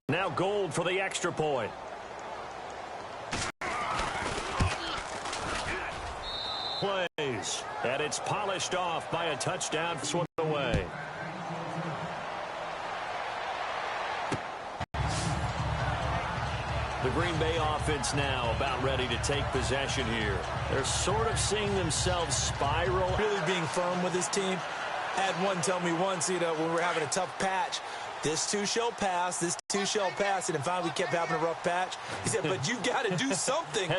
Now Gold for the extra point. Plays, and it's polished off by a touchdown. Swung away. The Green Bay offense now about ready to take possession here. They're sort of seeing themselves spiral. Really being firm with his team. Had one tell me once, when we were having a tough patch, this too shall pass, this too shall pass, and finally we kept having a rough patch. He said, but you got to do something to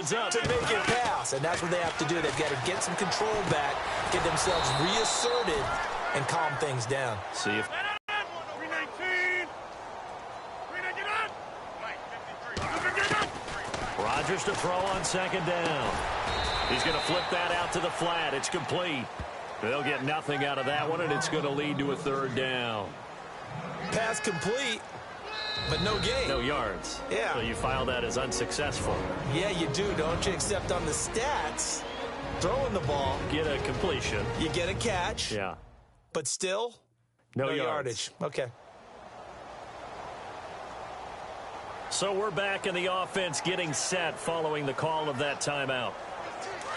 make it pass, and that's what they have to do. They've got to get some control back, get themselves reasserted, and calm things down. See if Rodgers to throw on second down. He's going to flip that out to the flat. It's complete. They'll get nothing out of that one, and it's going to lead to a third down. Pass complete, but no gain. No yards. Yeah. So you file that as unsuccessful. Yeah, you do, don't you? Except on the stats, throwing the ball. Get a completion. You get a catch. Yeah. But still, no yardage. Okay. So we're back in the offense getting set following the call of that timeout.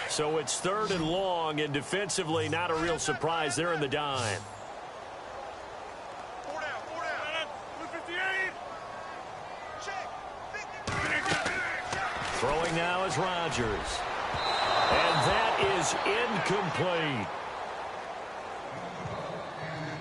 So it's third and long, and defensively not a real surprise. They're in the dime. Throwing now is Rodgers. And that is incomplete.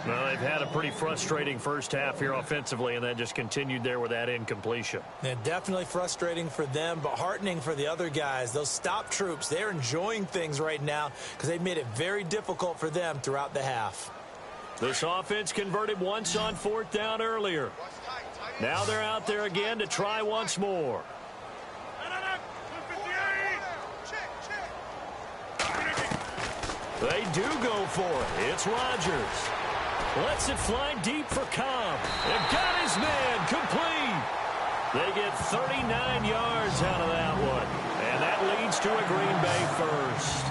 Well, they've had a pretty frustrating first half here offensively, and then just continued there with that incompletion. Yeah, definitely frustrating for them, but heartening for the other guys. Those stop troops, they're enjoying things right now because they've made it very difficult for them throughout the half. This offense converted once on fourth down earlier. Now they're out there again to try once more. They do go for it. It's Rodgers. Lets it fly deep for Cobb. And got his man complete. They get 39 yards out of that one. And that leads to a Green Bay first.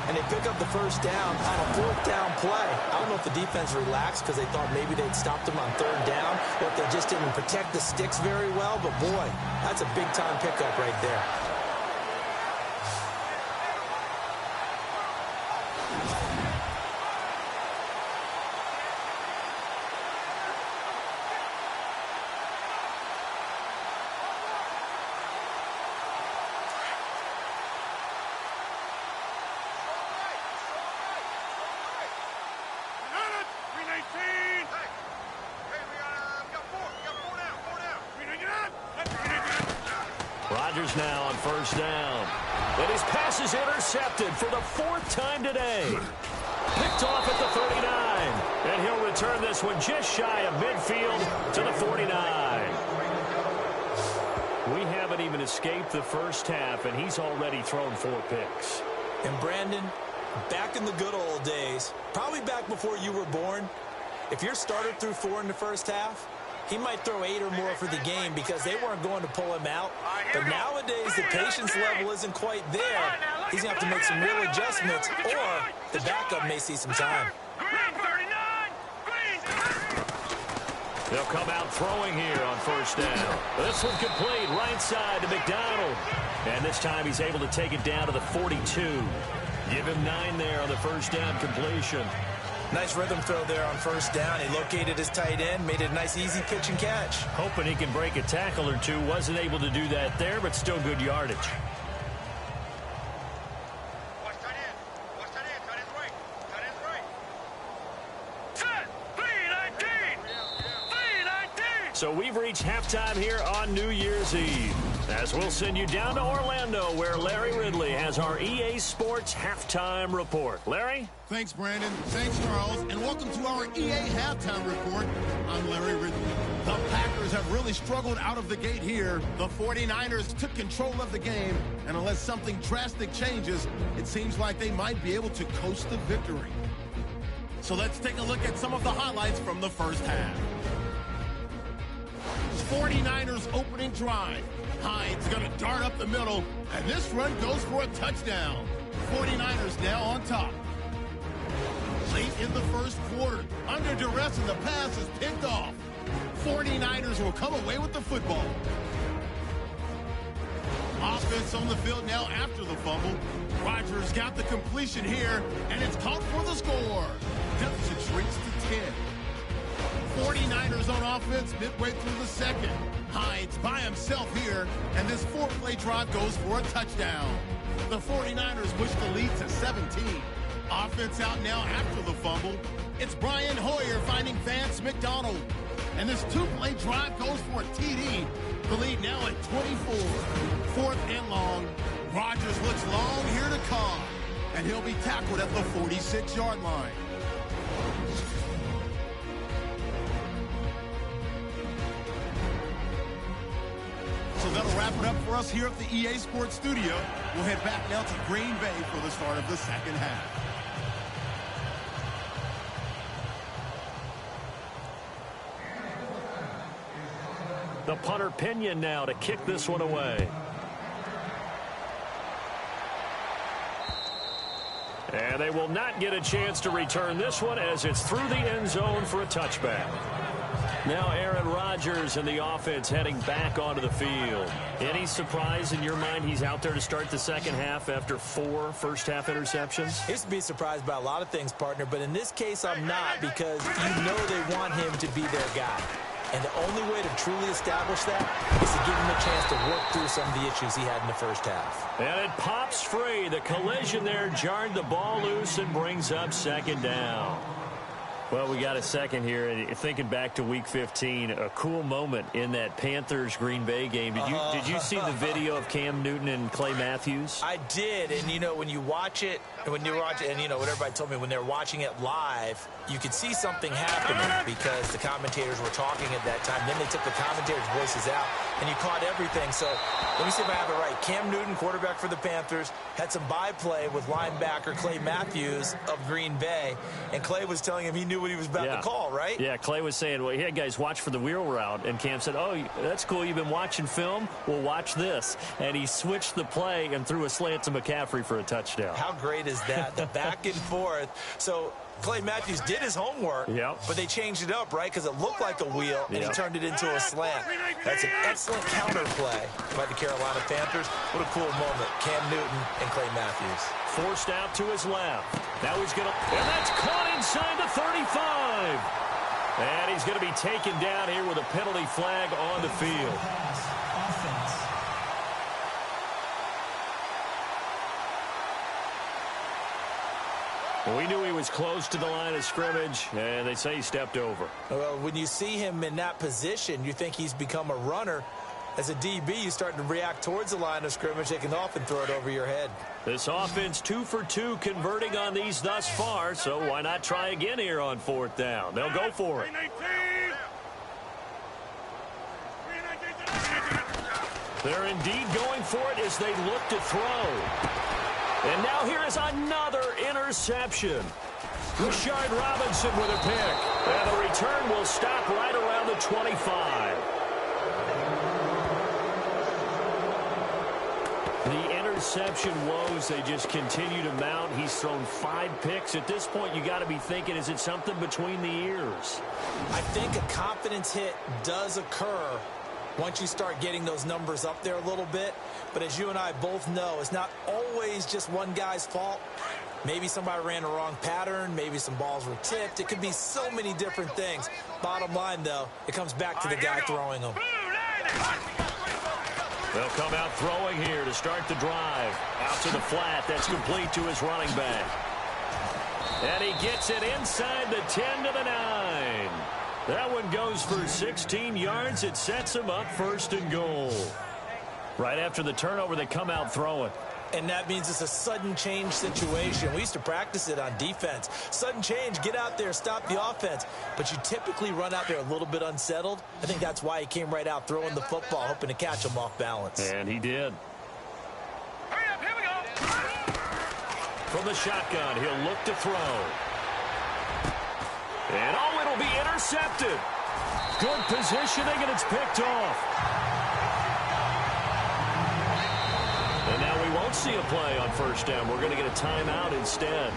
And they pick up the first down on a fourth down play. I don't know if the defense relaxed because they thought maybe they'd stopped them on third down, or if they just didn't protect the sticks very well. But, boy, that's a big-time pickup right there. Rodgers now on first down. And his pass is intercepted for the fourth time today. Picked off at the 39. And he'll return this one just shy of midfield to the 49. We haven't even escaped the first half, and he's already thrown 4 picks. And Brandon, back in the good old days, probably back before you were born, if your starter threw 4 in the first half, he might throw 8 or more for the game because they weren't going to pull him out. But nowadays, the patience level isn't quite there. He's going to have to make some real adjustments, or the backup may see some time. They'll come out throwing here on first down. This one complete right side to McDonald. And this time he's able to take it down to the 42. Give him 9 there on the first down completion. Nice rhythm throw there on first down. He located his tight end, made it a nice easy pitch and catch. Hoping he can break a tackle or two. Wasn't able to do that there, but still good yardage. Watch tight end. Watch tight end. Tight end's right. Tight end's right. 10, 3-19. So we've reached halftime here on New Year's Eve, as we'll send you down to Orlando, where Larry Ridley has our EA Sports Halftime Report. Larry? Thanks, Brandon. Thanks, Charles. And welcome to our EA Halftime Report. I'm Larry Ridley. The Packers have really struggled out of the gate here. The 49ers took control of the game, and unless something drastic changes, it seems like they might be able to coast to victory. So let's take a look at some of the highlights from the first half. 49ers opening drive. Hyde's going to dart up the middle, and this run goes for a touchdown. 49ers now on top. Late in the first quarter, under duress, and the pass is picked off. 49ers will come away with the football. Offense on the field now after the fumble. Rodgers got the completion here, and it's caught for the score. Deficit shrinks to 10. 49ers on offense midway through the second. Hines by himself here, and this 4-play drive goes for a touchdown. The 49ers push the lead to 17. Offense out now after the fumble. It's Brian Hoyer finding Vance McDonald. And this 2-play drive goes for a TD. The lead now at 24. 4th and long. Rodgers looks long here to Cobb. And he'll be tackled at the 46-yard line. So that'll wrap it up for us here at the EA Sports Studio. We'll head back now to Green Bay for the start of the second half. The punter Pinion now to kick this one away. And they will not get a chance to return this one as it's through the end zone for a touchback. Now Aaron Rodgers and the offense heading back onto the field. Any surprise in your mind he's out there to start the second half after 4 first-half interceptions? I used to be surprised by a lot of things, partner, but in this case I'm not, because you know they want him to be their guy. And the only way to truly establish that is to give him a chance to work through some of the issues he had in the first half. And it pops free. The collision there jarred the ball loose and brings up second down. Well, we got a second here, and thinking back to Week 15, a cool moment in that Panthers-Green Bay game. Did you see the video of Cam Newton and Clay Matthews? I did, and you know, when you watch it, and you know what everybody told me, when they're watching it live, you could see something happening because the commentators were talking at that time. Then they took the commentators' voices out, and you caught everything. So let me see if I have it right. Cam Newton, quarterback for the Panthers, had some byplay with linebacker Clay Matthews of Green Bay, and Clay was telling him he knew what he was about to call, right? Yeah, Clay was saying, well, yeah, guys, watch for the wheel route. And Cam said, oh, that's cool. You've been watching film? Well, watch this. And he switched the play and threw a slant to McCaffrey for a touchdown. How great is that? The back and forth. So Clay Matthews did his homework, but they changed it up, right? Because it looked like a wheel, and he turned it into a slant. That's an excellent counter play by the Carolina Panthers. What a cool moment. Cam Newton and Clay Matthews. Forced out to his left. Now he's going to, and that's caught inside the 35. And he's going to be taken down here with a penalty flag on the field. We knew he was close to the line of scrimmage, and they say he stepped over. Well, when you see him in that position, you think he's become a runner. As a DB, you start to react towards the line of scrimmage. They can often throw it over your head. This offense 2 for 2 converting on these thus far, so why not try again here on 4th down? They'll go for it. They're indeed going for it as they look to throw. And now here is another interception. Rashard Robinson with a pick. And the return will stop right around the 25. The interception woes, they just continue to mount. He's thrown 5 picks. At this point, you got to be thinking, is it something between the ears? I think a confidence hit does occur once you start getting those numbers up there a little bit. But as you and I both know, it's not always just one guy's fault. Maybe somebody ran the wrong pattern. Maybe some balls were tipped. It could be so many different things. Bottom line, though, it comes back to the guy throwing them. They'll come out throwing here to start the drive. Out to the flat. That's complete to his running back. And he gets it inside the 10 to the 9. That one goes for 16 yards. It sets him up 1st and goal. Right after the turnover, they come out throwing. And that means it's a sudden change situation. We used to practice it on defense. Sudden change, get out there, stop the offense. But you typically run out there a little bit unsettled. I think that's why he came right out throwing the football, hoping to catch him off balance. And he did. Hurry up, here we go. From the shotgun, he'll look to throw. And oh, it'll be intercepted. Good positioning, and it's picked off. And now we won't see a play on 1st down. We're going to get a timeout instead.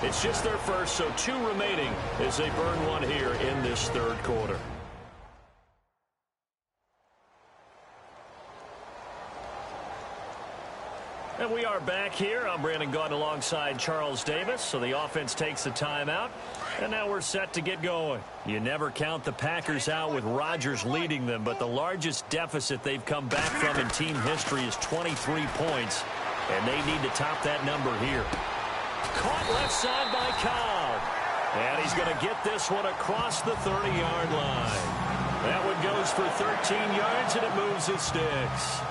It's just their first, so 2 remaining as they burn one here in this 3rd quarter. And we are back here. I'm Brandon Gaudin alongside Charles Davis. So the offense takes a timeout. And now we're set to get going. You never count the Packers out with Rodgers leading them, but the largest deficit they've come back from in team history is 23 points. And they need to top that number here. Caught left side by Cobb. And he's going to get this one across the 30-yard line. That one goes for 13 yards, and it moves his sticks.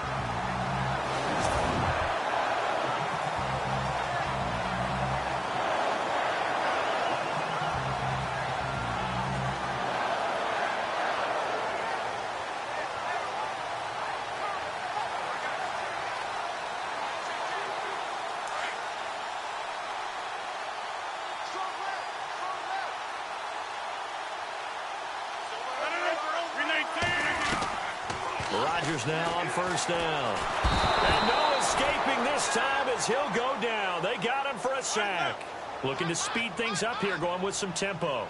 Rodgers now on first down. And no escaping this time as he'll go down. They got him for a sack. Looking to speed things up here, going with some tempo.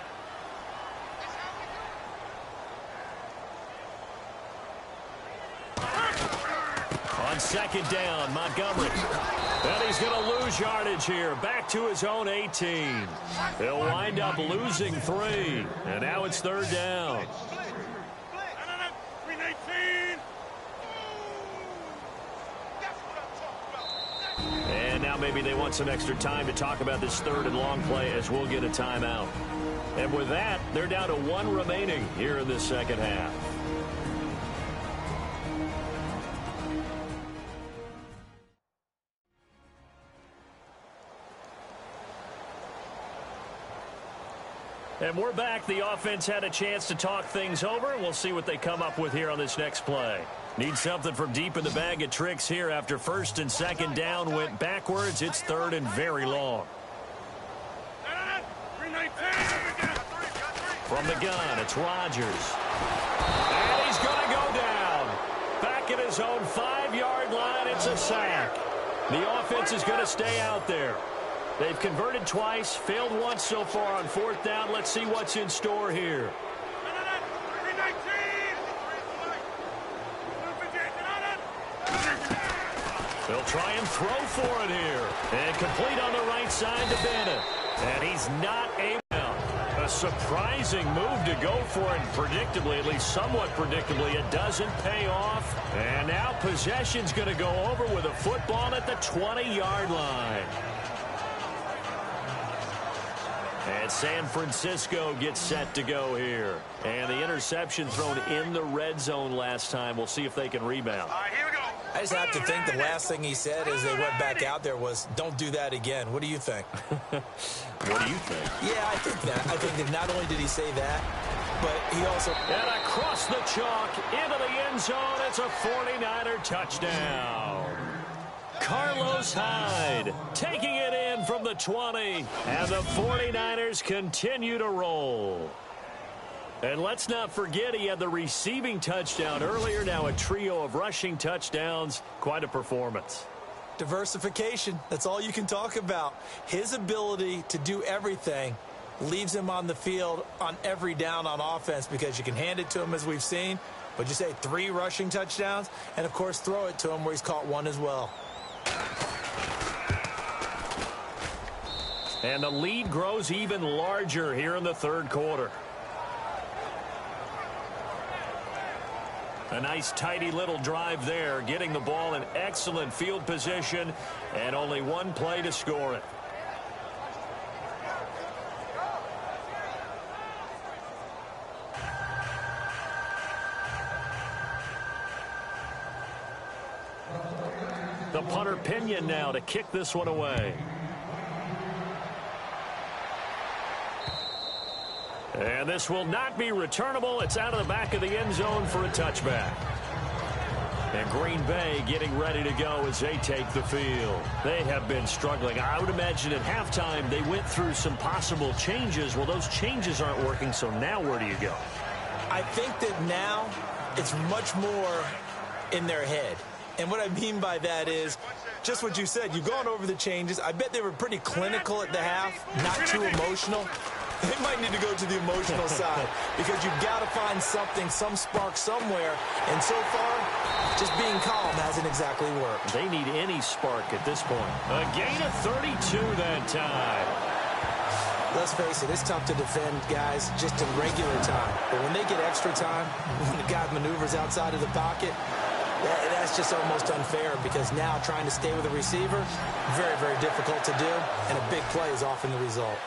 On second down, Montgomery. And he's going to lose yardage here. Back to his own 18. They'll wind up losing 3. And now it's third down. And now maybe they want some extra time to talk about this third and long play as we'll get a timeout. And with that, they're down to 1 remaining here in this second half. And we're back. The offense had a chance to talk things over. We'll see what they come up with here on this next play. Need something from deep in the bag of tricks here after first and second down went backwards. It's third and very long. From the gun, it's Rodgers. And he's going to go down. Back at his own 5-yard line, it's a sack. The offense is going to stay out there. They've converted twice, failed once so far on fourth down. Let's see what's in store here. They'll try and throw for it here. And complete on the right side to Bennett. And he's not able. A surprising move to go for it. Predictably, at least somewhat predictably, it doesn't pay off. And now possession's going to go over with a football at the 20-yard line. And San Francisco gets set to go here. And the interception thrown in the red zone last time. We'll see if they can rebound. All right, here we go. I just have to think the last thing he said as they went back out there was, don't do that again. What do you think? What do you think? Yeah, I think that. I think that not only did he say that, but he also... And across the chalk, into the end zone, it's a 49er touchdown. Carlos Hyde taking it in from the 20, and the 49ers continue to roll. And let's not forget he had the receiving touchdown earlier, now a trio of rushing touchdowns. Quite a performance. Diversification, that's all you can talk about. His ability to do everything leaves him on the field on every down on offense because you can hand it to him as we've seen, but you say 3 rushing touchdowns, and of course throw it to him where he's caught 1 as well. And the lead grows even larger here in the third quarter. A nice tidy little drive there, getting the ball in excellent field position, and only 1 play to score it. The punter Pinion now to kick this one away. And this will not be returnable. It's out of the back of the end zone for a touchback. And Green Bay getting ready to go as they take the field. They have been struggling. I would imagine at halftime they went through some possible changes. Well, those changes aren't working, so now where do you go? I think that now it's much more in their head. And what I mean by that is just what you said. You've gone over the changes. I bet they were pretty clinical at the half, not too emotional. They might need to go to the emotional side because you've got to find something, some spark somewhere. And so far, just being calm hasn't exactly worked. They need any spark at this point. A gain of 32 that time. Let's face it, it's tough to defend guys just in regular time. But when they get extra time, when the guy maneuvers outside of the pocket, that's just almost unfair because now trying to stay with a receiver, very, very difficult to do, and a big play is often the result.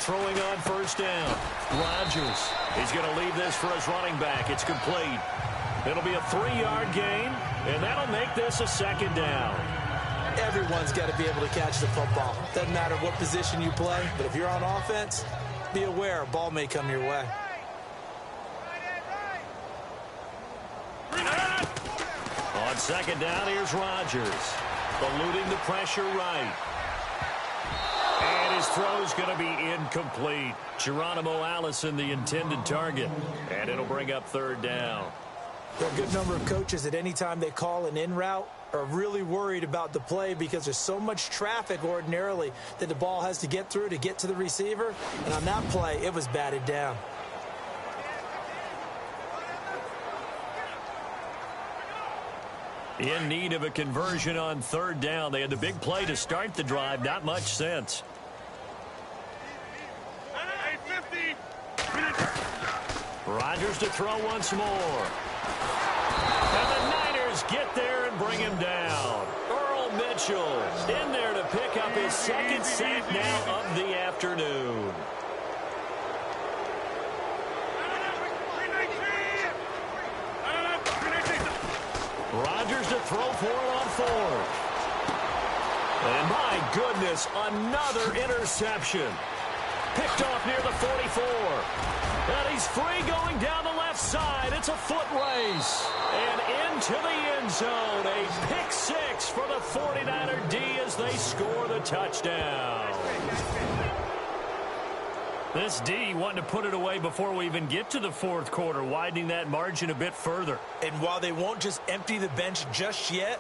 Throwing on first down. Rodgers. He's going to leave this for his running back. It's complete. It'll be a 3-yard gain, and that'll make this a second down. Everyone's got to be able to catch the football. Doesn't matter what position you play, but if you're on offense, be aware a ball may come your way. On second down, here's Rodgers. Eluding the pressure right. And his throw's going to be incomplete. Geronimo Allison, the intended target. And it'll bring up third down. There are a good number of coaches at any time they call an in route are really worried about the play because there's so much traffic ordinarily that the ball has to get through to get to the receiver. And on that play, it was batted down. In need of a conversion on third down. They had the big play to start the drive. Not much sense. Rodgers to throw once more. And the Niners get there and bring him down. Earl Mitchell in there to pick up his second sack now of the afternoon. Rodgers to throw for it on fourth. And my goodness, another interception. Picked off near the 44. And he's free going down the left side. It's a foot race. And into the end zone. A pick six for the 49er D as they score the touchdown. This D wanting to put it away before we even get to the fourth quarter, widening that margin a bit further. And while they won't just empty the bench just yet,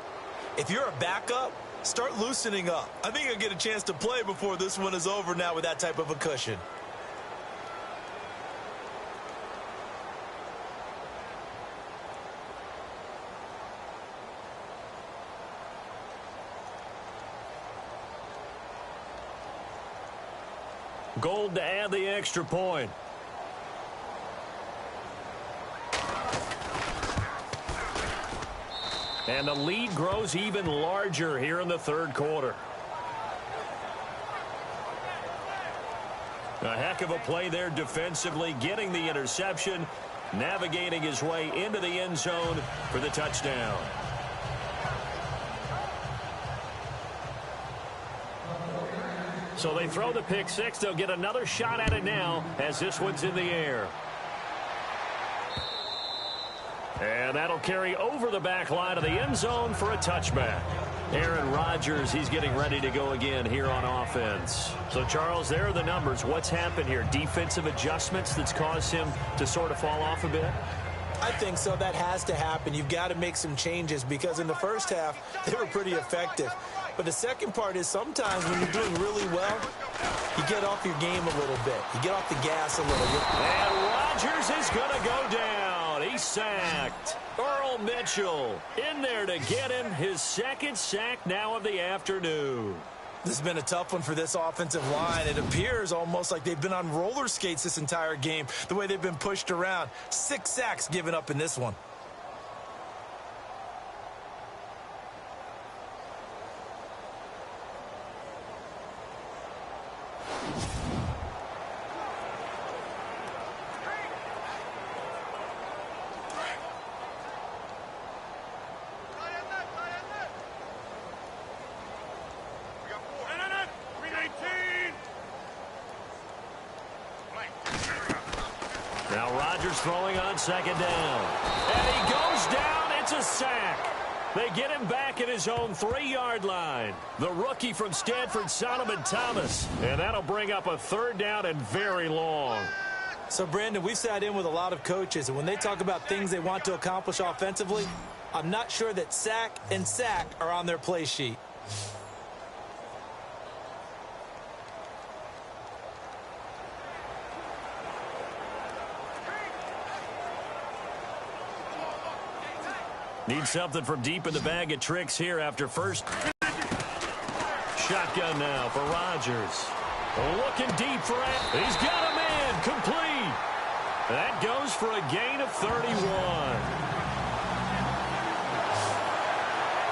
if you're a backup, start loosening up. I think you'll get a chance to play before this one is over now with that type of a cushion. Gold to add the extra point. And the lead grows even larger here in the third quarter. A heck of a play there defensively, getting the interception, navigating his way into the end zone for the touchdown. So they throw the pick six. They'll get another shot at it now as this one's in the air. And that'll carry over the back line of the end zone for a touchback. Aaron Rodgers, he's getting ready to go again here on offense. So, Charles, there are the numbers. What's happened here? Defensive adjustments that's caused him to sort of fall off a bit? I think so. That has to happen. You've got to make some changes because in the first half, they were pretty effective. But the second part is sometimes when you're doing really well, you get off your game a little bit. You get off the gas a little bit. And Rodgers is going to go down. He's sacked. Earl Mitchell in there to get him his second sack now of the afternoon. This has been a tough one for this offensive line. It appears almost like they've been on roller skates this entire game, the way they've been pushed around. 6 sacks given up in this one. Now Rodgers throwing on second down. And he goes down. It's a sack. They get him back at his own 3-yard line. The rookie from Stanford, Solomon Thomas. And that'll bring up a 3rd down and very long. So, Brandon, we sat in with a lot of coaches, and when they talk about things they want to accomplish offensively, I'm not sure that sack and sack are on their play sheet. Need something from deep in the bag of tricks here after first. Shotgun now for Rodgers. Looking deep for it. He's got a man. Complete. That goes for a gain of 31.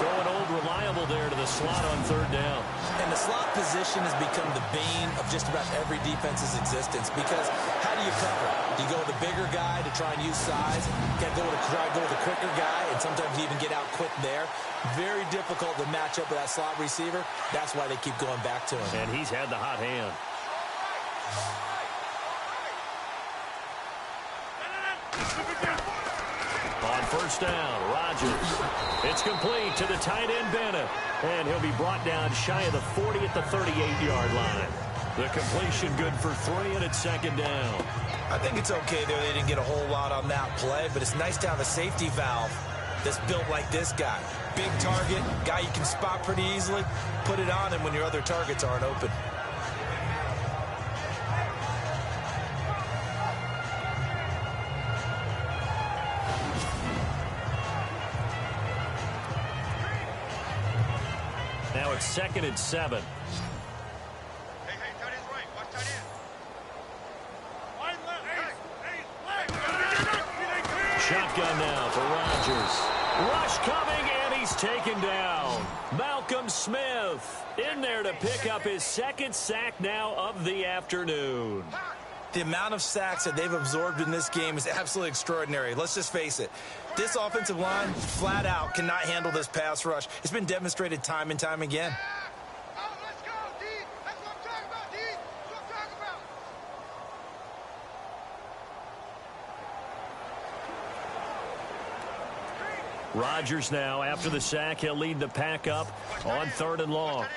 Going old reliable there to the slot on 3rd down. And the slot position has become the bane of just about every defense's existence because how do you cover? Do you go with the bigger guy to try and use size? You got to try to go with the quicker guy, and sometimes you even get out quick there. Very difficult to match up with that slot receiver. That's why they keep going back to him. And he's had the hot hand. On 1st down, Rodgers. It's complete to the tight end, Bennett. And he'll be brought down shy of the 40 at the 38-yard line. The completion good for 3, and it's 2nd down. I think it's okay there. They didn't get a whole lot on that play, but it's nice to have a safety valve that's built like this guy. Big target, guy you can spot pretty easily. Put it on him when your other targets aren't open. Now it's 2nd and 7. Hey, tight end right. Watch tight end. Wide left. Shotgun now for Rodgers. Rush coming, and he's taken down. Malcolm Smith in there to pick up his 2nd sack now of the afternoon. The amount of sacks that they've absorbed in this game is absolutely extraordinary. Let's just face it. This offensive line, flat out, cannot handle this pass rush. It's been demonstrated time and time again. Oh, let's go, D. That's what I'm talking about, D. That's what I'm talking about. Rodgers now, after the sack, he'll lead the pack up on 3rd and long.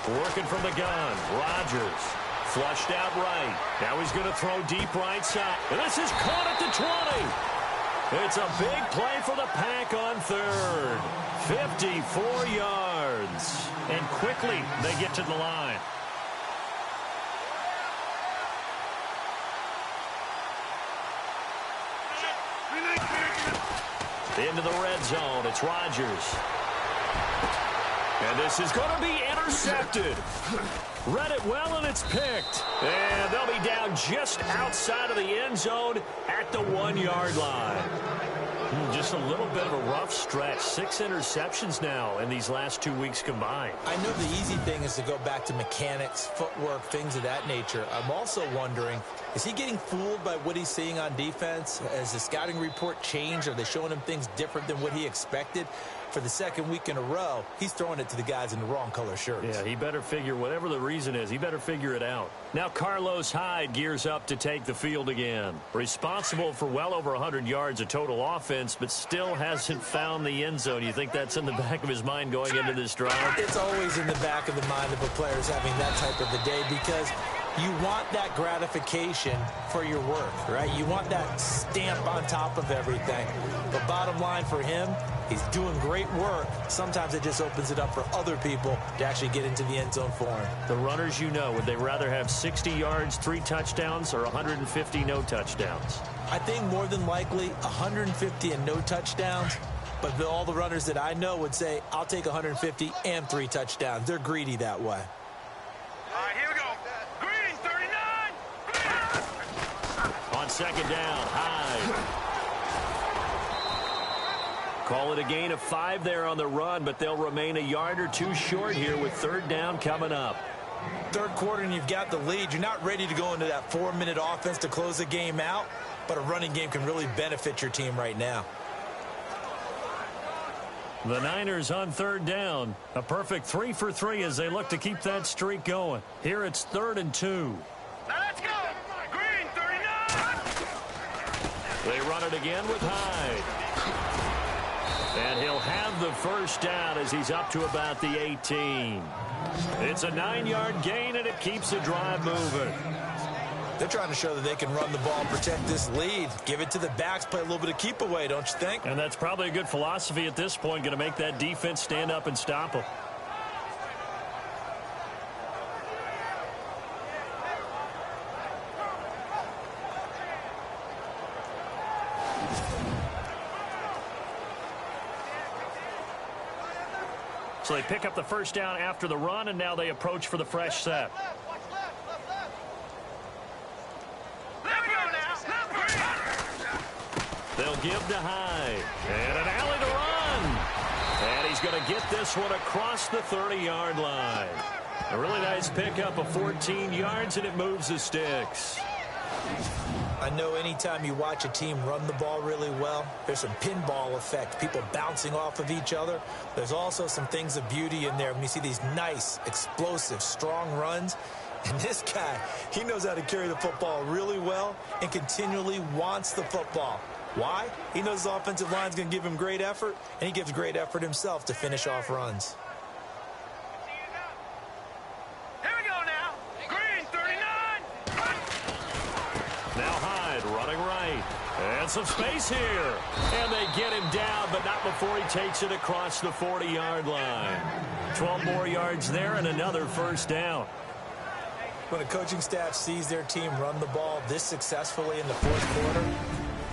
Working from the gun, Rodgers. Flushed out right. Now he's going to throw deep right side. And this is caught at the 20. It's a big play for the pack on 3rd. 54 yards. And quickly they get to the line. Into the red zone. It's Rodgers. And this is going to be intercepted. Read it well, and it's picked. And they'll be down just outside of the end zone at the 1-yard line. Just a little bit of a rough stretch. 6 interceptions now in these last 2 weeks combined. I know the easy thing is to go back to mechanics, footwork, things of that nature. I'm also wondering, is he getting fooled by what he's seeing on defense? Has the scouting report changed? Are they showing him things different than what he expected? For the 2nd week in a row, he's throwing it to the guys in the wrong color shirts. Yeah, he better figure, whatever the reason is, he better figure it out. Now Carlos Hyde gears up to take the field again. Responsible for well over 100 yards of total offense, but still hasn't found the end zone. You think that's in the back of his mind going into this drive? It's always in the back of the mind of a player having that type of a day because you want that gratification for your work, right? You want that stamp on top of everything. But bottom line for him, he's doing great work. Sometimes it just opens it up for other people to actually get into the end zone for him. The runners, you know, would they rather have 60 yards, 3 touchdowns, or 150 no touchdowns? I think more than likely 150 and no touchdowns. But all the runners that I know would say, I'll take 150 and 3 touchdowns. They're greedy that way. All right, here we go. Green, 39. On 2nd down, Hyde. Call it a gain of 5 there on the run, but they'll remain a yard or 2 short here with 3rd down coming up. 3rd quarter and you've got the lead. You're not ready to go into that 4-minute offense to close the game out, but a running game can really benefit your team right now. The Niners on 3rd down. A perfect 3 for 3 as they look to keep that streak going. Here it's 3rd and 2. Now let's go. Green, 39. They run it again with Hyde. And he'll have the first down as he's up to about the 18. It's a 9-yard gain, and it keeps the drive moving. They're trying to show that they can run the ball, protect this lead. Give it to the backs, play a little bit of keep away, don't you think? And that's probably a good philosophy at this point, going to make that defense stand up and stop them. So they pick up the first down after the run, and now they approach for the fresh set. They'll give to Hyde. And an alley to run. And he's going to get this one across the 30-yard line. A really nice pickup of 14 yards, and it moves the sticks. I know anytime you watch a team run the ball really well, there's some pinball effect, people bouncing off of each other. There's also some things of beauty in there when you see these nice, explosive, strong runs. And this guy, he knows how to carry the football really well and continually wants the football. Why? He knows his offensive line is going to give him great effort, and he gives great effort himself to finish off runs. Here we go now. Green, 39. Now Hyde running right. And some space here. And they get him down, but not before he takes it across the 40-yard line. 12 more yards there and another first down. When a coaching staff sees their team run the ball this successfully in the fourth quarter,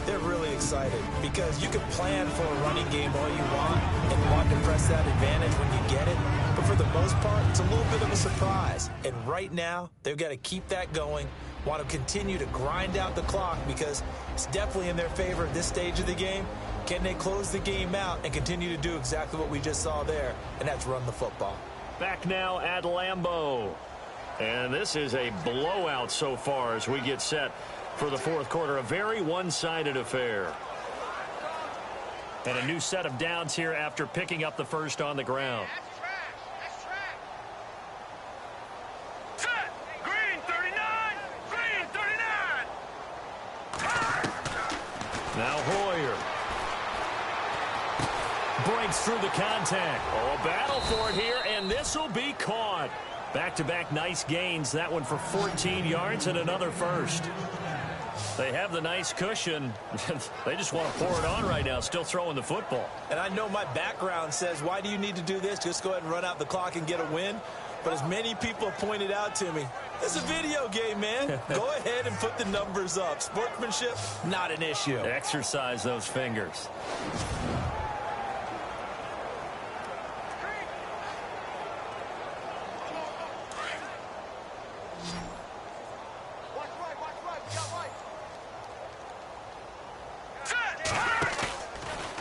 they're really excited because you can plan for a running game all you want and want to press that advantage when you get it. But for the most part, it's a little bit of a surprise. And right now, they've got to keep that going, want to continue to grind out the clock because it's definitely in their favor at this stage of the game. Can they close the game out and continue to do exactly what we just saw there, and that's run the football. Back now at Lambeau. And this is a blowout so far as we get set for the fourth quarter. A very one-sided affair. And a new set of downs here after picking up the first on the ground. That's trash. Set. Green, 39. Green, 39. Now Hoyer. Breaks through the contact. Oh, battle for it here, and this will be caught. Back-to-back nice gains. That one for 14 yards and another first. They have the nice cushion. They just want to pour it on right now, still throwing the football. And I know my background says, why do you need to do this? Just go ahead and run out the clock and get a win. But as many people have pointed out to me, it's a video game, man. Go ahead and put the numbers up. Sportsmanship, not an issue. Exercise those fingers.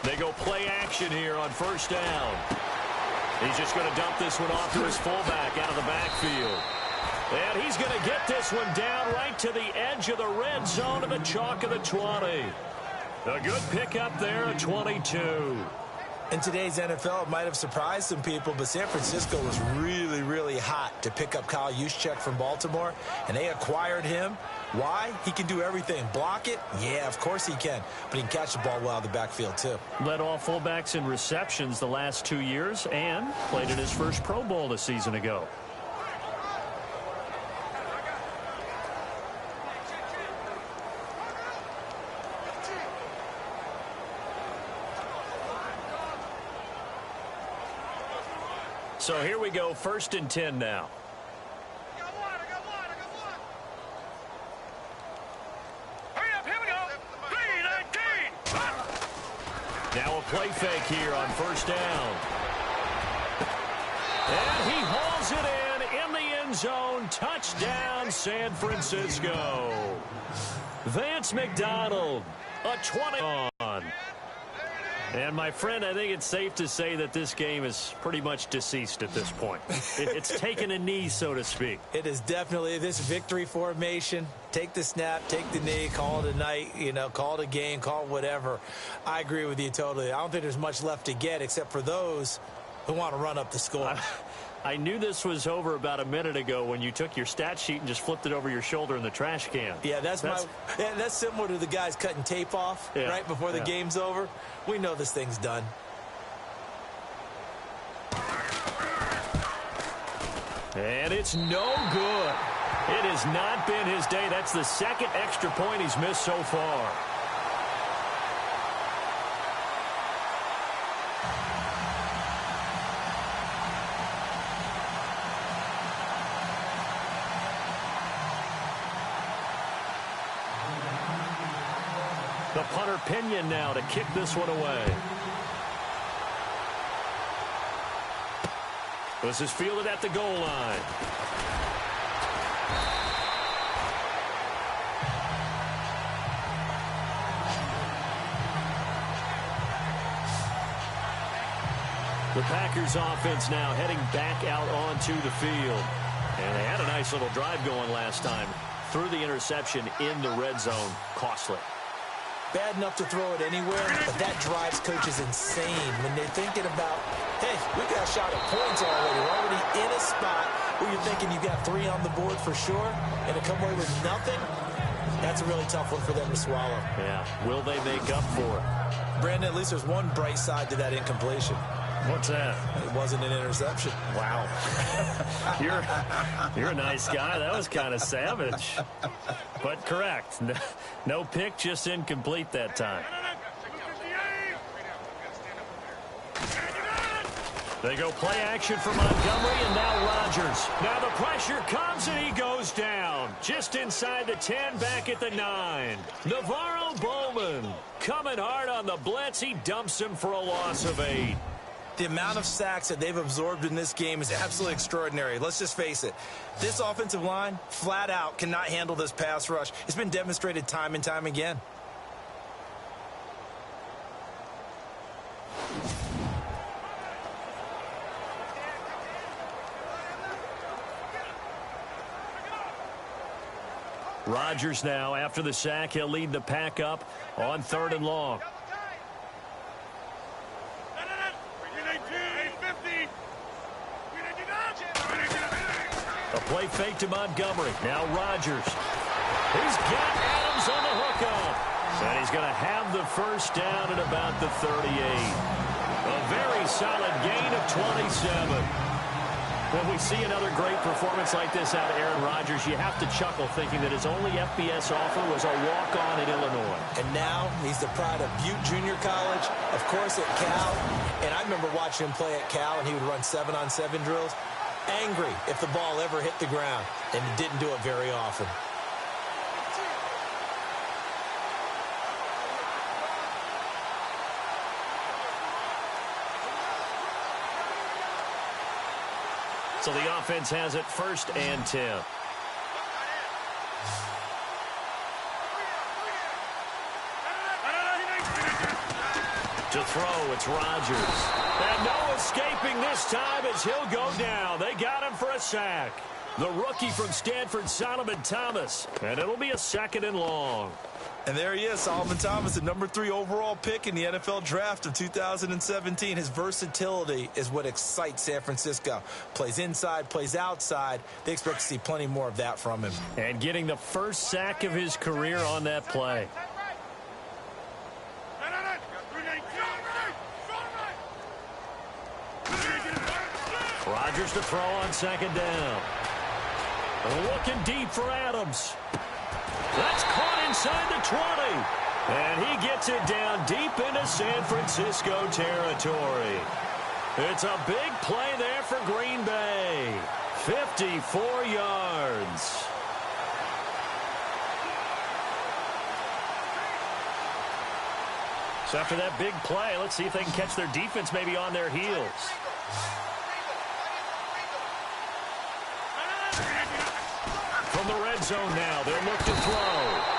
They go play action here on first down. He's just going to dump this one off to his fullback out of the backfield. And he's going to get this one down right to the edge of the red zone to the chalk of the 20. A good pickup there at 22. In today's NFL, it might have surprised some people, but San Francisco was really, really hot to pick up Kyle Juszczyk from Baltimore, and they acquired him. Why? He can do everything. Block it? Yeah, of course he can. But he can catch the ball well out of the backfield, too. Led all fullbacks in receptions the last 2 years and played in his first Pro Bowl a season ago. So here we go, 1st and 10 now. I got one. Hurry up, here we go. 3-19. Now a play fake here on first down. And he hauls it in the end zone. Touchdown, San Francisco. Vance McDonald, a 20 on. And, my friend, I think it's safe to say that this game is pretty much deceased at this point. It's taken a knee, so to speak. It is definitely this victory formation. Take the snap, take the knee, call it a night, call it a game, call it whatever. I agree with you totally. I don't think there's much left to get except for those who want to run up the score. I knew this was over about a minute ago when you took your stat sheet and just flipped it over your shoulder in the trash can. Yeah, that's similar to the guys cutting tape off right before the game's over. We know this thing's done. And it's no good. It has not been his day. That's the second extra point he's missed so far. The punter Pinion now to kick this one away. This is fielded at the goal line. The Packers offense now heading back out onto the field. And they had a nice little drive going last time. Threw the interception in the red zone. Costly. Bad enough to throw it anywhere, but that drives coaches insane when they're thinking about, hey, we got a shot at points already. We're already in a spot where you're thinking you got 3 on the board for sure, and to come away with nothing, that's a really tough one for them to swallow. Yeah, will they make up for it? Brandon, at least there's one bright side to that incompletion. What's that? It wasn't an interception. Wow. You're a nice guy. That was kind of savage. But correct. No pick, just incomplete that time. They go play action for Montgomery, and now Rodgers. Now the pressure comes, and he goes down. Just inside the 10, back at the 9. Navarro Bowman coming hard on the blitz. He dumps him for a loss of 8. The amount of sacks that they've absorbed in this game is absolutely extraordinary. Let's just face it. This offensive line, flat out, cannot handle this pass rush. It's been demonstrated time and time again. Rodgers now, after the sack, he'll lead the pack up on 3rd and long. A play fake to Montgomery. Now Rodgers. He's got Adams on the hookup. And he's going to have the first down at about the 38. A very solid gain of 27. When we see another great performance like this out of Aaron Rodgers, you have to chuckle thinking that his only FBS offer was a walk-on at Illinois. And now he's the pride of Butte Junior College, of course at Cal. And I remember watching him play at Cal, and he would run 7-on-7 drills. Angry if the ball ever hit the ground, and he didn't do it very often. So the offense has it 1st and 10. To throw, it's Rodgers. And no escaping this time as he'll go down. They got him for a sack. The rookie from Stanford, Solomon Thomas. And it'll be a 2nd and long. And there he is, Solomon Thomas, the number 3 overall pick in the NFL draft of 2017. His versatility is what excites San Francisco. Plays inside, plays outside. They expect to see plenty more of that from him. And getting the first sack of his career on that play. Rodgers to throw on 2nd down. Looking deep for Adams. That's caught inside the 20. And he gets it down deep into San Francisco territory. It's a big play there for Green Bay. 54 yards. So after that big play, let's see if they can catch their defense maybe on their heels. From the red zone now, they'll look to throw.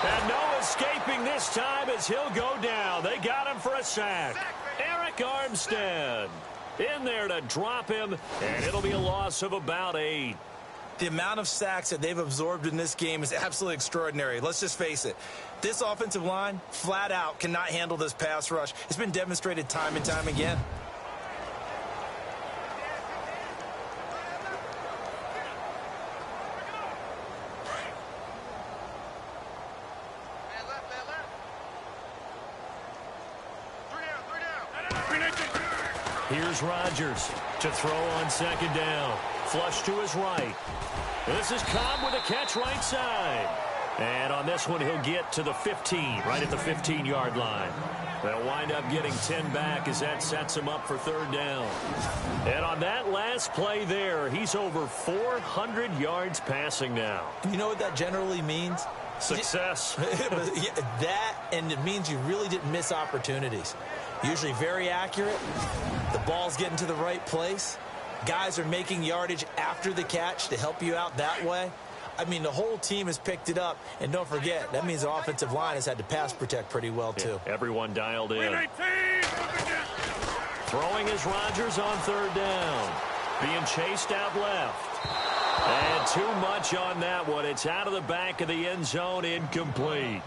And no escaping this time as he'll go down. They got him for a sack. Eric Armstead in there to drop him, and it'll be a loss of about 8. The amount of sacks that they've absorbed in this game is absolutely extraordinary. Let's just face it. This offensive line, flat out, cannot handle this pass rush. It's been demonstrated time and time again. Here's Rodgers to throw on second down. Flush to his right. This is Cobb with a catch right side. And on this one, he'll get to the 15, right at the 15-yard line. They'll wind up getting 10 back as that sets him up for third down. And on that last play there, he's over 400 yards passing now. You know what that generally means? Success. Yeah, that, and it means you really didn't miss opportunities. Usually very accurate. The ball's getting to the right place. Guys are making yardage after the catch to help you out that way. I mean, the whole team has picked it up. And don't forget, that means the offensive line has had to pass protect pretty well, too. Yeah, everyone dialed in. Throwing is Rodgers on third down. Being chased out left. And too much on that one. It's out of the back of the end zone, incomplete.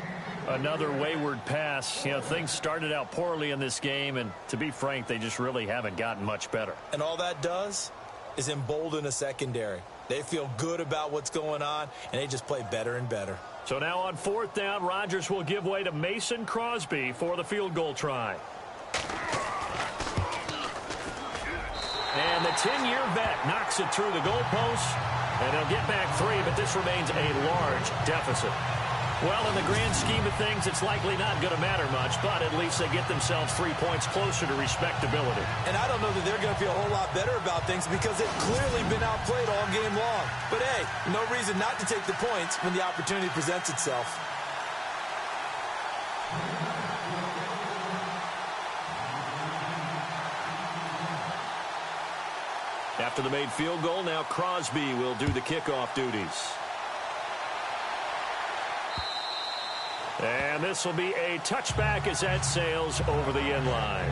Another wayward pass. You know, things started out poorly in this game, and to be frank, they just really haven't gotten much better. And all that does is embolden a secondary. They feel good about what's going on, and they just play better and better. So now on fourth down, Rodgers will give way to Mason Crosby for the field goal try. And the 10-year vet knocks it through the goalpost, and they'll get back 3, but this remains a large deficit. Well, in the grand scheme of things, it's likely not going to matter much, but at least they get themselves 3 points closer to respectability. And I don't know that they're going to feel a whole lot better about things because they've clearly been outplayed all game long. But, hey, no reason not to take the points when the opportunity presents itself. After the made field goal, now Crosby will do the kickoff duties. And this will be a touchback as that sails over the end line.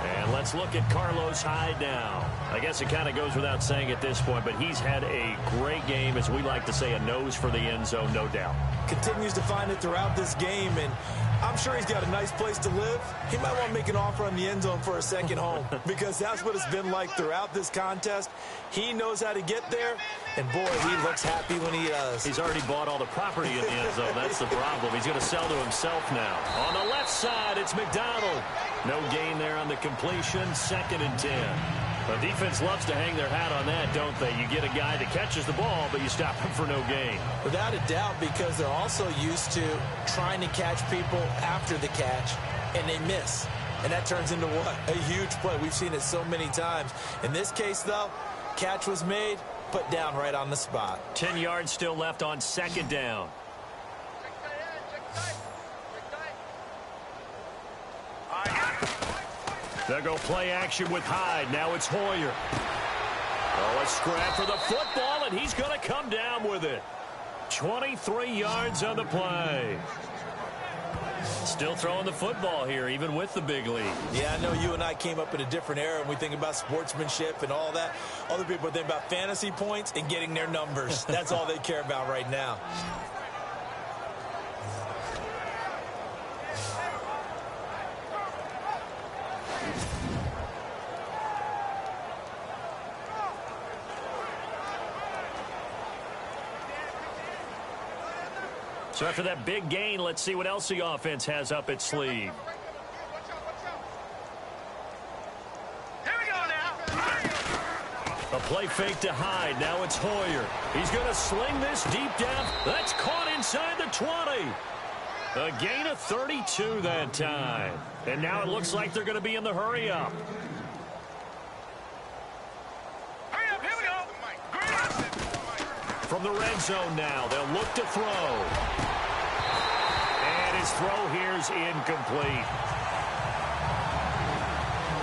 And let's look at Carlos Hyde now. I guess it kind of goes without saying at this point, but he's had a great game, as we like to say, a nose for the end zone, no doubt. Continues to find it throughout this game, and I'm sure he's got a nice place to live. He might want to make an offer on the end zone for a second home because that's what it's been like throughout this contest. He knows how to get there, and boy, he looks happy when he does. He's already bought all the property in the end zone. That's the problem. He's going to sell to himself now. On the left side, it's McDonald. No gain there on the completion. 2nd and 10. The defense loves to hang their hat on that, don't they? You get a guy that catches the ball, but you stop him for no gain. Without a doubt, because they're also used to trying to catch people after the catch, and they miss. And that turns into what? A huge play. We've seen it so many times. In this case, though, catch was made, put down right on the spot. 10 yards still left on 2nd down. They'll go play action with Hyde. Now it's Hoyer. Oh, a scrap for the football, and he's going to come down with it. 23 yards on the play. Still throwing the football here, even with the big lead. Yeah, I know you and I came up in a different era, and we think about sportsmanship and all that. Other people think about fantasy points and getting their numbers. That's all they care about right now. So after that big gain, let's see what else the offense has up its sleeve. A play fake to Hyde. Now it's Hoyer. He's going to sling this deep down. That's caught inside the 20. A gain of 32 that time. And now it looks like they're going to be in the hurry up. From the red zone now, they'll look to throw. And his throw here's incomplete.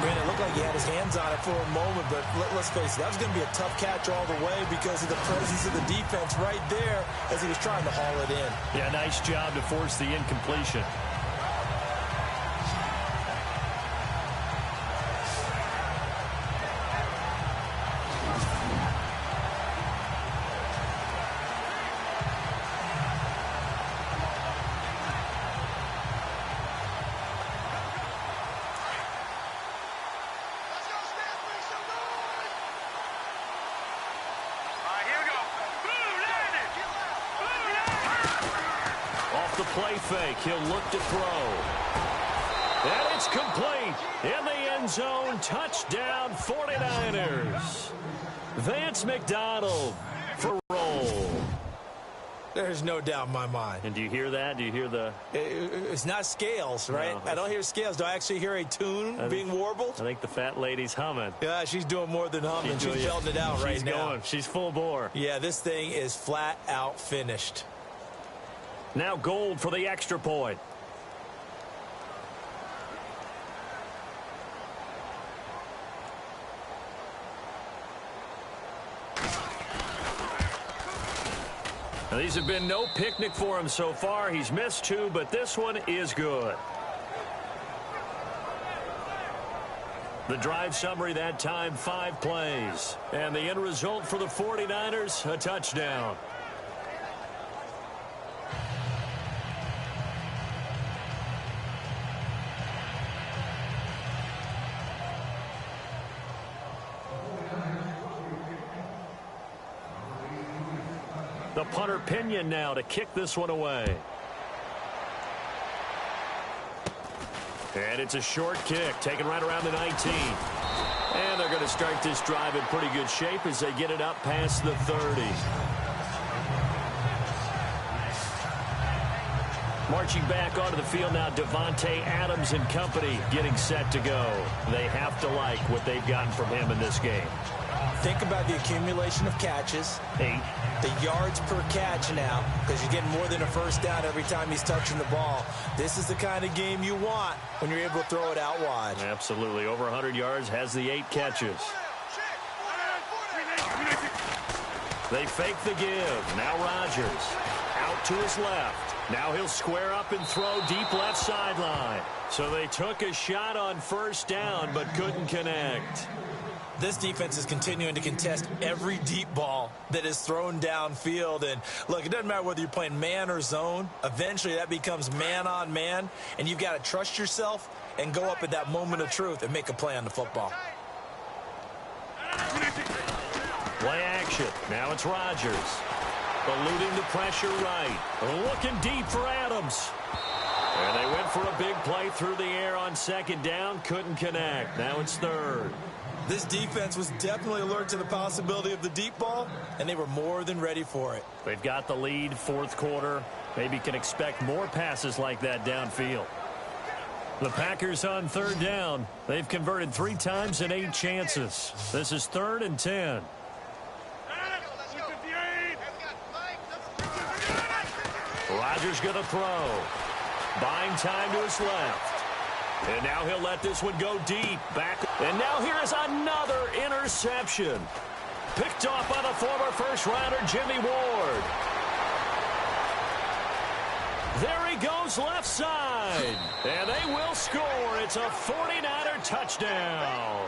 Brandon, it looked like he had his hands on it for a moment, but let's face it, that was going to be a tough catch all the way because of the presence of the defense right there as he was trying to haul it in. Yeah, nice job to force the incompletion. The play fake. He'll look to throw. And It's complete. In the end zone, touchdown 49ers. Vance McDonald for roll. There's no doubt in my mind. And do you hear that? Do you hear the... It's not scales, right? No. I don't hear scales. Do I actually hear a tune being warbled? I think the fat lady's humming. Yeah, she's doing more than humming. She's belting it out right now. She's going. She's full bore. Yeah, this thing is flat out finished. Now Gold for the extra point. Now, these have been no picnic for him so far. He's missed 2, but this one is good. The drive summary that time, 5 plays. And the end result for the 49ers, a touchdown. The punter Pinion now to kick this one away. And it's a short kick, taken right around the 19. And they're going to start this drive in pretty good shape as they get it up past the 30. Marching back onto the field now, Devontae Adams and company getting set to go. They have to like what they've gotten from him in this game. Think about the accumulation of catches. 8. The yards per catch now, because you're getting more than a first down every time he's touching the ball. This is the kind of game you want when you're able to throw it out wide. Absolutely. Over 100 yards, has the 8 catches. They fake the give. Now Rodgers out to his left. Now he'll square up and throw deep left sideline. So they took a shot on first down but couldn't connect. This defense is continuing to contest every deep ball that is thrown downfield. And, look, it doesn't matter whether you're playing man or zone. Eventually, that becomes man-on-man, and you've got to trust yourself and go up at that moment of truth and make a play on the football. Play action. Now it's Rodgers. Eluding the pressure right. Looking deep for Adams. And they went for a big play through the air on second down. Couldn't connect. Now it's third. This defense was definitely alert to the possibility of the deep ball, and they were more than ready for it. They've got the lead, fourth quarter. Maybe can expect more passes like that downfield. The Packers on third down. They've converted 3 times in 8 chances. This is 3rd and 10. Rodgers going to throw. Buying time to his left. And now he'll let this one go deep. Back. And now here is another interception. Picked off by the former first-rounder Jimmy Ward. There he goes left side. And they will score. It's a 49er touchdown.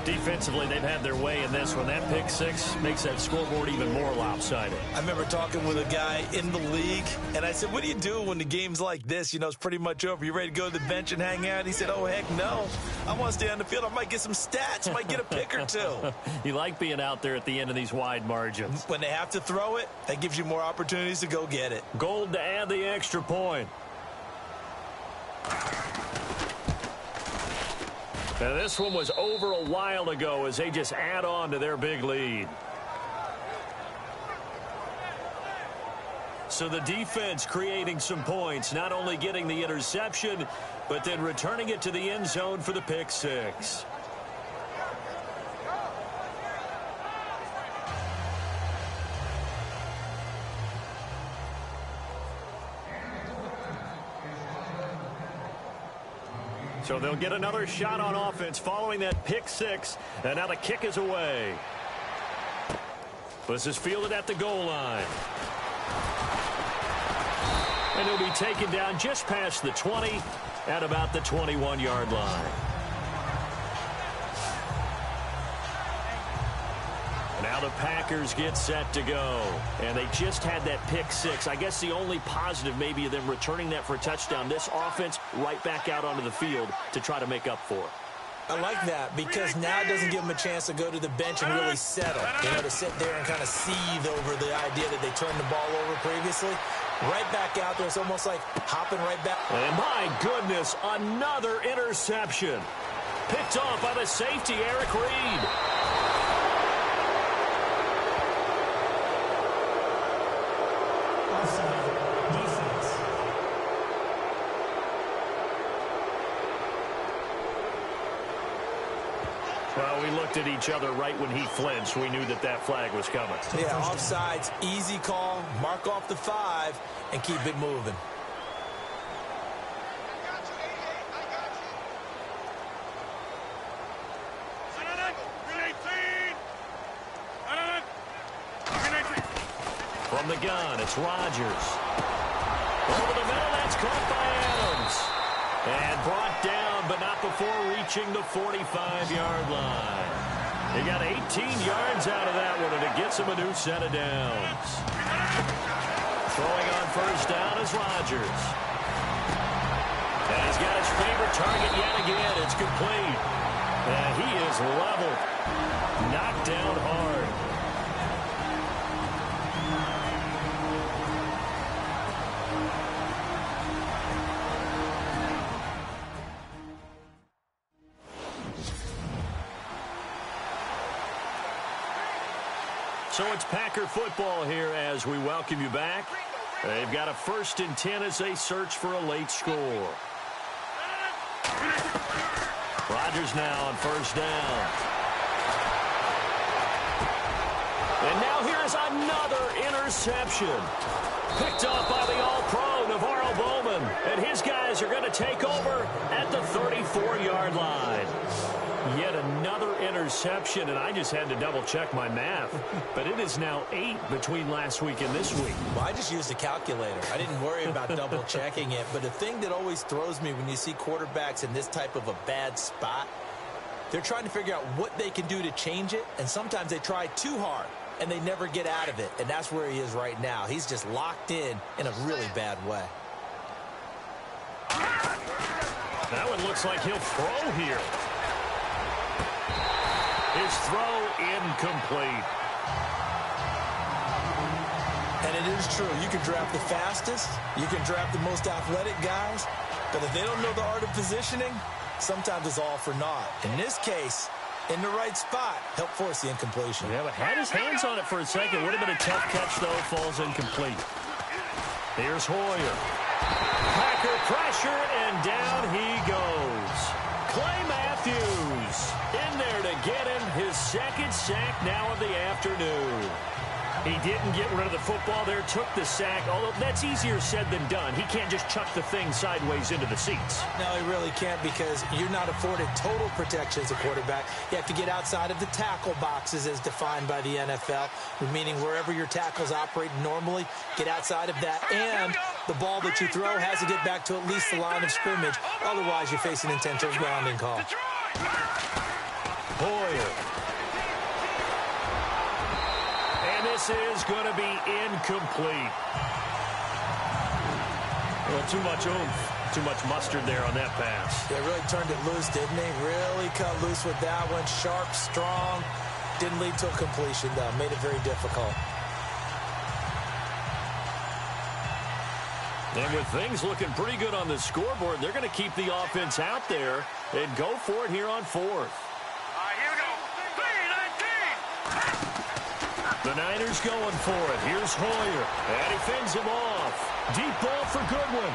Defensively, they've had their way in this one. That pick 6 makes that scoreboard even more lopsided. I remember talking with a guy in the league, and I said, what do you do when the game's like this? You know, it's pretty much over. You ready to go to the bench and hang out? He said, oh, heck no. I want to stay on the field. I might get some stats. I might get a pick or 2. You like being out there at the end of these wide margins. When they have to throw it, that gives you more opportunities to go get it. Gold to add the extra point. Now, this one was over a while ago as they just add on to their big lead. So the defense creating some points, not only getting the interception, but then returning it to the end zone for the pick 6. So they'll get another shot on offense following that pick 6. And now the kick is away. This is fielded at the goal line. And he'll be taken down just past the 20 at about the 21-yard line. Now the Packers get set to go. And they just had that pick 6. I guess the only positive maybe of them returning that for a touchdown. This offense right back out onto the field to try to make up for it. I like that because now it doesn't give them a chance to go to the bench and really settle. You know, to sit there and kind of seethe over the idea that they turned the ball over previously. Right back out there. It's almost like hopping right back. And my goodness, another interception. Picked off by the safety, Eric Reed. Well, we looked at each other right when he flinched. We knew that that flag was coming. Yeah, offsides, easy call. Mark off the 5 and keep it moving. From the gun, it's Rodgers. Over the middle, that's caught by Adams. And brought down, but not before reaching the 45-yard line. He got 18 yards out of that one, and it gets him a new set of downs. Throwing on first down is Rodgers. And he's got his favorite target yet again. It's complete. And he is leveled. Knocked down hard. So it's Packer football here as we welcome you back. They've got a 1st and 10 as they search for a late score. Rodgers now on first down. And now here's another interception. Picked off by the All-Pro, Navarro Bowman. And his guys are going to take over at the 34-yard line. Yet another interception, and I just had to double-check my math. But it is now 8 between last week and this week. Well, I just used a calculator. I didn't worry about double-checking it. But the thing that always throws me when you see quarterbacks in this type of a bad spot, they're trying to figure out what they can do to change it, and sometimes they try too hard, and they never get out of it. And that's where he is right now. He's just locked in a really bad way. That one looks like he'll throw here. His throw incomplete. And it is true. You can draft the fastest. You can draft the most athletic guys. But if they don't know the art of positioning, sometimes it's all for naught. In this case, in the right spot, help force the incompletion. Yeah, but had his hands on it for a second. Would have been a tough catch, though. Falls incomplete. Here's Hoyer. Packer pressure, and down he goes. Clay Matthews in there to get him his 2nd sack now of the afternoon. He didn't get rid of the football there, took the sack, although that's easier said than done. He can't just chuck the thing sideways into the seats. No, he really can't because you're not afforded total protection as a quarterback. You have to get outside of the tackle boxes as defined by the NFL, meaning wherever your tackles operate normally, get outside of that, and the ball that you throw has to get back to at least the line of scrimmage. Otherwise, you face an intentional grounding call. Hoyer. And this is going to be incomplete. Well, too much oomph, too much mustard there on that pass. They really turned it loose, didn't they? Really cut loose with that one. Sharp, strong. Didn't lead to a completion, though. Made it very difficult. And with things looking pretty good on the scoreboard, they're going to keep the offense out there and go for it here on 4th. Here we go. 3-19. The Niners going for it. Here's Hoyer. And he fends him off. Deep ball for Goodwin.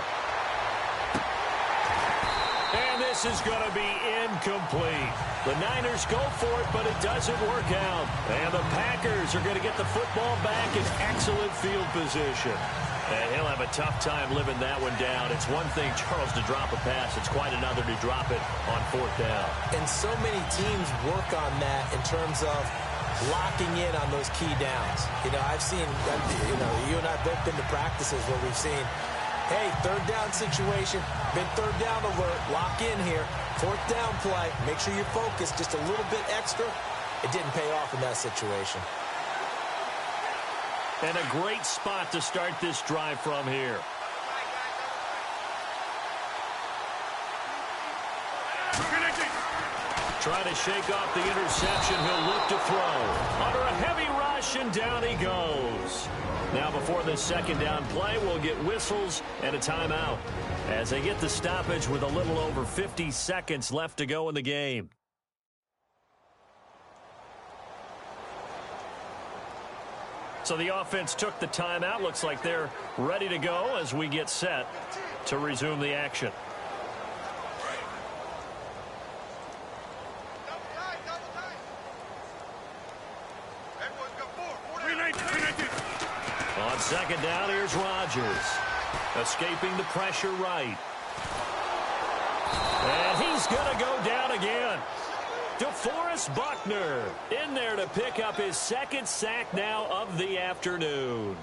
And this is going to be incomplete. The Niners go for it, but it doesn't work out. And the Packers are going to get the football back in excellent field position. And he'll have a tough time living that one down. It's one thing, Charles, to drop a pass. It's quite another to drop it on 4th down. And so many teams work on that in terms of locking in on those key downs. You know, I've seen, you and I both been to practices where we've seen, hey, 3rd down situation, big 3rd down alert, lock in here, 4th down play, make sure you're focused just a little bit extra. It didn't pay off in that situation. And a great spot to start this drive from here. Trying to shake off the interception. He'll look to throw. Under a heavy rush, motion, down he goes. Now before this second down play, we'll get whistles and a timeout as they get the stoppage with a little over 50 seconds left to go in the game. So the offense took the timeout. Looks like they're ready to go as we get set to resume the action. On second down, here's Rodgers. Escaping the pressure right. And he's going to go down again. DeForest Buckner in there to pick up his second sack now of the afternoon.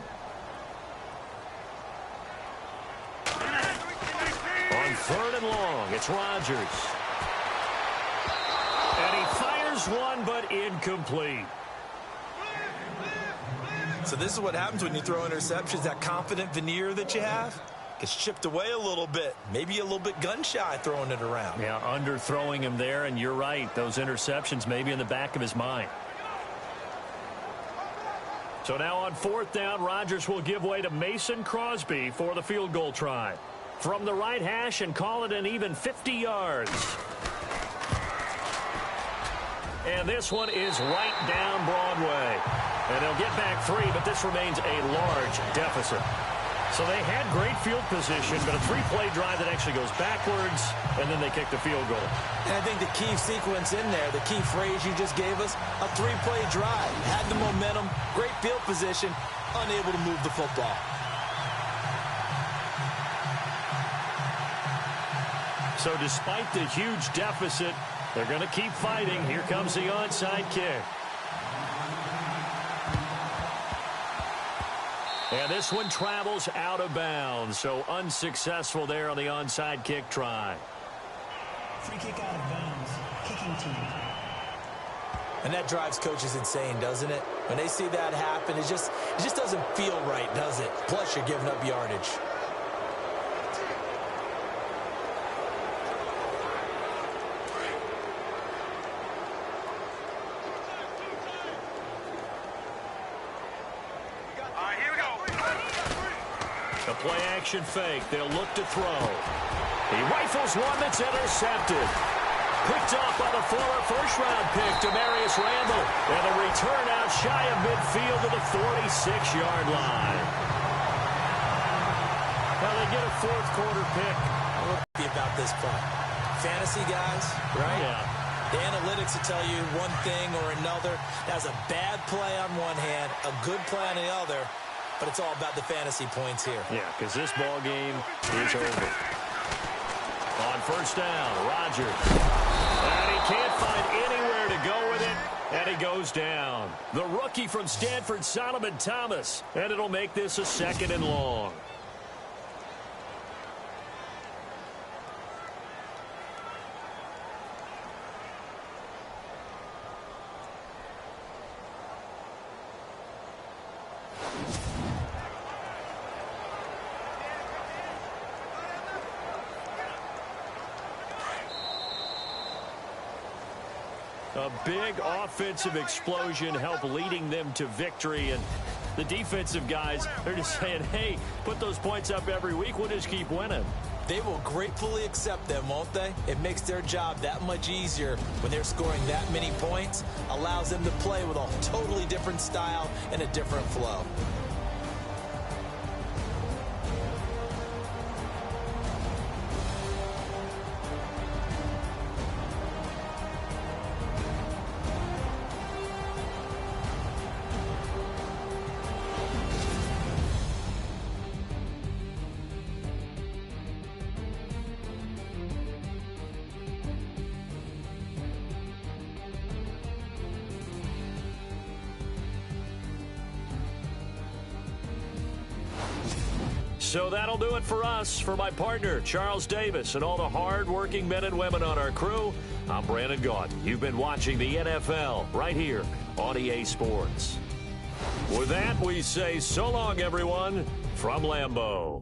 On third and long, it's Rodgers. And he fires one, but incomplete. So this is what happens when you throw interceptions. That confident veneer that you have gets chipped away a little bit. Maybe a little bit gun-shy throwing it around. Yeah, underthrowing him there, and you're right. Those interceptions may be in the back of his mind. So now on fourth down, Rodgers will give way to Mason Crosby for the field goal try. From the right hash and call it an even 50 yards. And this one is right down Broadway. And they'll get back 3, but this remains a large deficit. So they had great field position, but a 3-play drive that actually goes backwards, and then they kick the field goal. And I think the key sequence in there, the key phrase you just gave us, a 3-play drive. Had the momentum, great field position, unable to move the football. So despite the huge deficit, they're going to keep fighting. Here comes the onside kick. And this one travels out of bounds, so unsuccessful there on the onside kick try. Free kick out of bounds, kicking team. And that drives coaches insane, doesn't it? When they see that happen, it just doesn't feel right, does it? Plus, you're giving up yardage. Play-action fake. They'll look to throw. He rifles one that's intercepted. Picked off by the former first-round pick, Demarius Randall. And a return out shy of midfield to the 46-yard line. Now they get a fourth-quarter pick. What about this play? Fantasy guys, right? Yeah. The analytics will tell you one thing or another. That's a bad play on one hand, a good play on the other. But it's all about the fantasy points here. Yeah, because this ball game is over. On first down, Rodgers. And he can't find anywhere to go with it, and he goes down. The rookie from Stanford, Solomon Thomas. And it'll make this a second and long. A big offensive explosion helped leading them to victory. And the defensive guys, they're just saying, hey, put those points up every week. We'll just keep winning. They will gratefully accept them, won't they? It makes their job that much easier when they're scoring that many points. Allows them to play with a totally different style and a different flow. So that'll do it for us. For my partner, Charles Davis, and all the hard-working men and women on our crew, I'm Brandon Gaudin. You've been watching the NFL right here on EA Sports. With that, we say so long, everyone, from Lambeau.